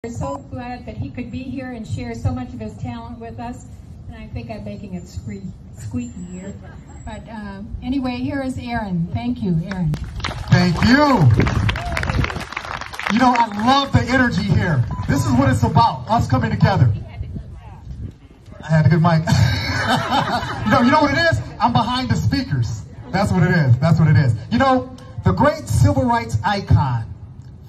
We're so glad that he could be here and share so much of his talent with us. And I think I'm making it squeaky here. But anyway, here is Aaron. Thank you, Aaron. Thank you. You know, I love the energy here. This is what it's about, us coming together. I had a good mic. you know what it is? I'm behind the speakers. That's what it is. That's what it is. You know, the great civil rights icon,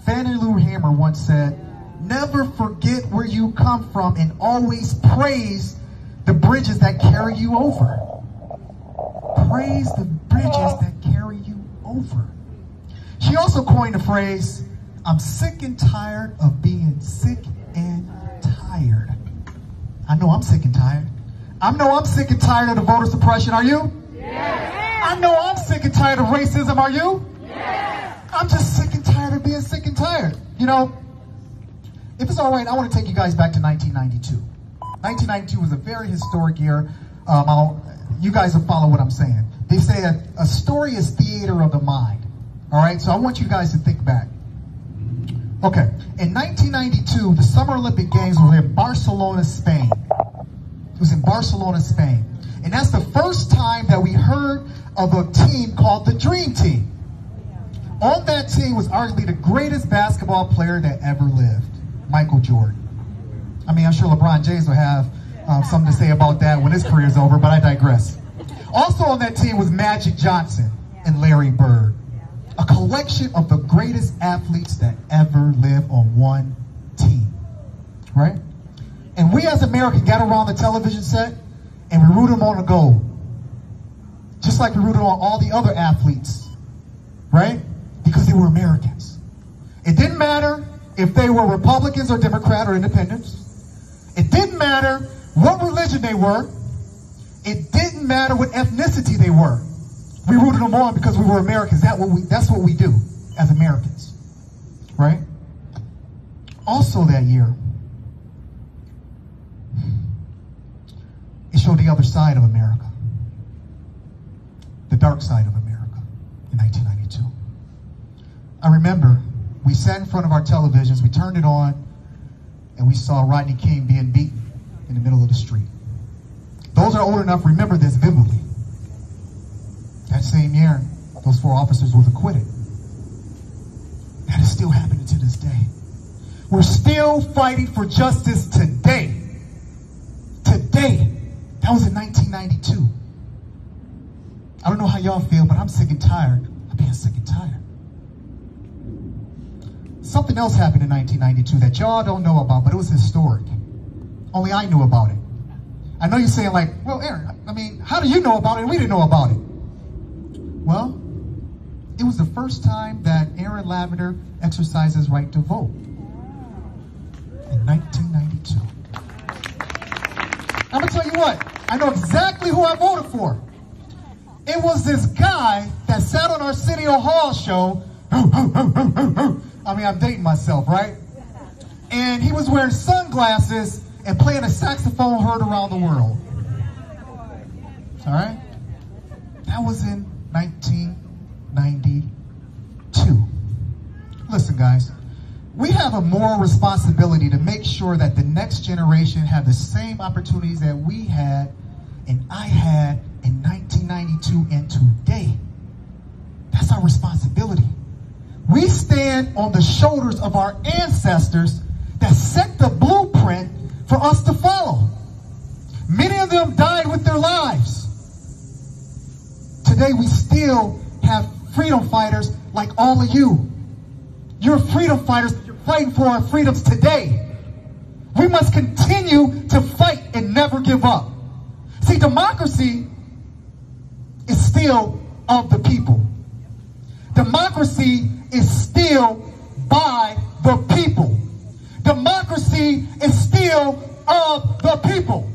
Fannie Lou Hamer, once said, "Never forget where you come from and always praise the bridges that carry you over." Praise the bridges that carry you over. She also coined the phrase, "I'm sick and tired of being sick and tired." I know I'm sick and tired. I know I'm sick and tired of the voter suppression. Are you? Yes. I know I'm sick and tired of racism. Are you? Yes. I'm just sick and tired of being sick and tired. You know, if it's all right, I want to take you guys back to 1992. 1992 was a very historic year. You guys will follow what I'm saying. They say that a story is theater of the mind. All right, so I want you guys to think back. Okay, in 1992, the Summer Olympic Games were in Barcelona, Spain. It was in Barcelona, Spain. And that's the first time that we heard of a team called the Dream Team. On that team was arguably the greatest basketball player that ever lived, Michael Jordan. I mean, I'm sure LeBron James will have something to say about that when his career is over, but I digress. Also on that team was Magic Johnson and Larry Bird, a collection of the greatest athletes that ever lived on one team, right? And we as Americans got around the television set and we rooted them on the goal, just like we rooted on all the other athletes, right? Because they were Americans. It didn't matter if they were Republicans or Democrat or independents. It didn't matter what religion they were. It didn't matter what ethnicity they were. We rooted them on because we were Americans. That's what we do as Americans, right? Also that year, it showed the other side of America, the dark side of America in 1992. I remember we sat in front of our televisions, we turned it on, and we saw Rodney King being beaten in the middle of the street. Those that are old enough remember this vividly. That same year, those 4 officers were acquitted. That is still happening to this day. We're still fighting for justice today. Today. That was in 1992. I don't know how y'all feel, but I'm sick and tired of being sick and tired. Something else happened in 1992 that y'all don't know about, but it was historic. Only I knew about it. I know you're saying like, well, Aaron, I mean, how do you know about it and we didn't know about it? Well, it was the first time that Aaron Lavender exercised his right to vote in 1992. I'm going to tell you what, I know exactly who I voted for. It was this guy that sat on Arsenio Hall show. I mean, I'm dating myself, right? And he was wearing sunglasses and playing a saxophone heard around the world. All right? That was in 1992. Listen, guys, we have a moral responsibility to make sure that the next generation have the same opportunities that we had and I had in 1992 and today. That's our responsibility. We stand on the shoulders of our ancestors that set the blueprint for us to follow. Many of them died with their lives. Today we still have freedom fighters like all of you. You're freedom fighters. You're fighting for our freedoms today. We must continue to fight and never give up. See, democracy is still of the people. Democracy is still by the people. Democracy is still of the people.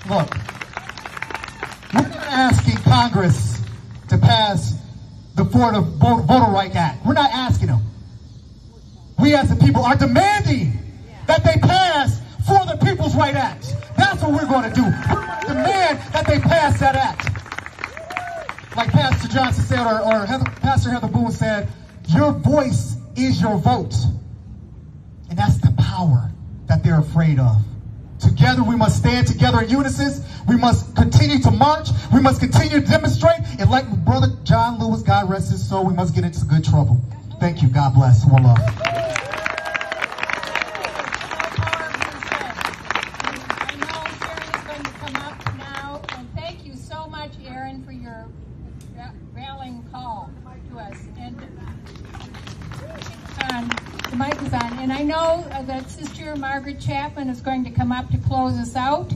Look, we're not asking Congress to pass the Voter Right Act. We're not asking them. We as the people are demanding that they pass For the People's Right Act. That's what we're going to do. We're going to demand that they pass that act. Like Pastor Johnson said, or Pastor Heather Boone said, your voice is your vote. And that's the power that they're afraid of. Together we must stand together in unison. We must continue to march. We must continue to demonstrate. And like Brother John Lewis, God rest his soul, we must get into good trouble. Thank you. God bless. One love. Aaron, for your rallying call to us. And the mic is on. And I know that Sister Margaret Chapman is going to come up to close us out.